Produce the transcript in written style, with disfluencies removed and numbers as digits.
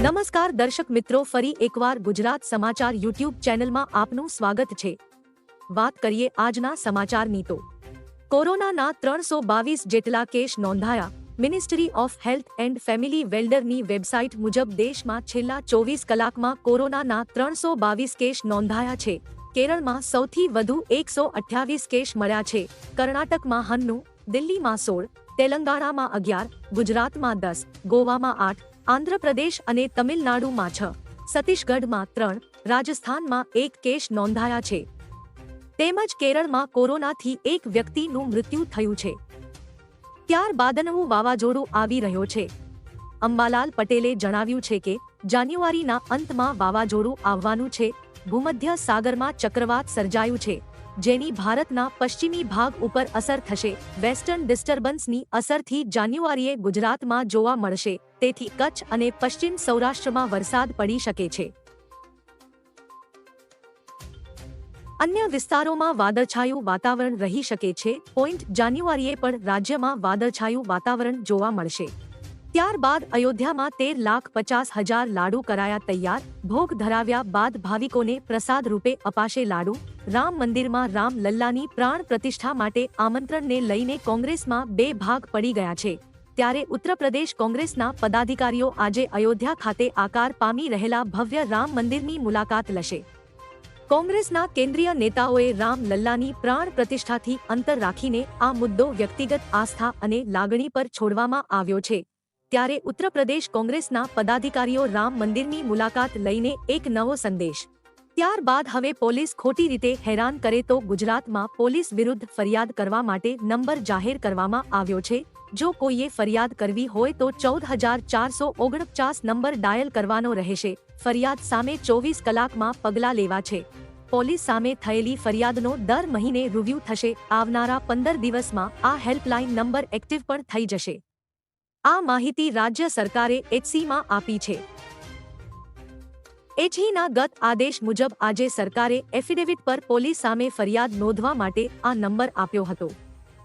નમસ્કાર દર્શક મિત્રો, ફરી એકવાર ગુજરાત સમાચાર યુટ્યુબ ચેનલમાં આપનું સ્વાગત છે। વાત કરીએ આજના સમાચારની તો કોરોનાના 322 જેટલા કેસ નોંધાયા। Ministry of health and family વેલફેરની વેબસાઇટ મુજબ દેશમાં છેલ્લા 24 કલાકમાં કોરોનાના 322 કેસ નોંધાયા છે। કેરળમાં સૌથી વધુ 128 કેસ મળ્યા છે। કર્ણાટકમાં 9, દિલ્હીમાં 16, તેલંગાણામાં 11, ગુજરાતમાં 10, ગોવામાં 8, આંધ્રપ્રદેશ અને તમિલનાડુમાં 6, છત્તીસગઢમાં 3, રાજસ્થાનમાં 1 કેસ નોંધાયા છે। તેમજ કેરળમાં કોરોનાથી એક વ્યક્તિનું મૃત્યુ થયું છે। ત્યારબાદ નવું વાવાઝોડું આવી રહ્યો છે। અંબાલાલ પટેલે જણાવ્યું છે કે જાન્યુઆરીના અંતમાં વાવાઝોડું આવવાનું છે। ભૂમધ્ય સાગરમાં ચક્રવાત સર્જાયું છે, જેની ભારતના પશ્ચિમી ભાગ ઉપર અસર થશે। વેસ્ટર્ન ડિસ્ટર્બન્સની અસરથી જાન્યુઆરીએ ગુજરાતમાં જોવા મળશે, તેથી કચ્છ અને પશ્ચિમ સૌરાષ્ટ્રમાં વરસાદ પડી શકે છે। અન્ય વિસ્તારોમાં વાદળછાયું વાતાવરણ રહી શકે છે। જાન્યુઆરીએ પણ રાજ્યમાં વાદળછાયું વાતાવરણ જોવા મળશે। ત્યારબાદ અયોધ્યામાં 13,50,000 લાડુ કરાયા તૈયાર। ભોગ ધરાવ્યા બાદ ભાવિકોને પ્રસાદ રૂપે અપાશે લાડુ। રામ મંદિરમાં રામ લલ્લાની પ્રાણ પ્રતિષ્ઠા માટે આમંત્રણને લઈને કોંગ્રેસમાં બે ભાગ પડી ગયા છે। ત્યારે ઉત્તર પ્રદેશ કોંગ્રેસના પદાધિકારીઓ આજે અયોધ્યા ખાતે આકાર પામી રહેલા ભવ્ય રામ મંદિરની મુલાકાત લેશે। કોંગ્રેસના કેન્દ્રીય નેતાઓએ રામ લલ્લાની પ્રાણ પ્રતિષ્ઠાથી અંતર રાખીને આ મુદ્દો વ્યક્તિગત આસ્થા અને લાગણી પર છોડવામાં આવ્યો છે। ત્યારે ઉત્તર પ્રદેશ કોંગ્રેસના પદાધિકારીઓ રામ મંદિરની મુલાકાત લઈને એક નવો સંદેશ। ત્યારબાદ હવે પોલીસ ખોટી રીતે હેરાન કરે તો ગુજરાતમાં પોલીસ વિરુદ્ધ ફરિયાદ કરવા માટે નંબર જાહેર કરવામાં આવ્યો છે। જો કોઈએ ફરિયાદ કરવી હોય તો 14,449 નંબર ડાયલ કરવાનો રહેશે। ફરિયાદ સામે 24 કલાકમાં પગલાં લેવા છે। પોલીસ સામે થયેલી ફરિયાદનો દર મહિને રિવ્યૂ થશે। આવનારા 15 દિવસમાં આ હેલ્પલાઇન નંબર એક્ટિવ પણ થઈ જશે। આ માહિતી રાજ્ય સરકારે એચસીમાં આપી છે। એચસીના ગત આદેશ મુજબ આજે સરકારે એફિડેવિટ પર પોલીસ સામે ફરિયાદ નોંધવા માટે આ નંબર આપ્યો હતો।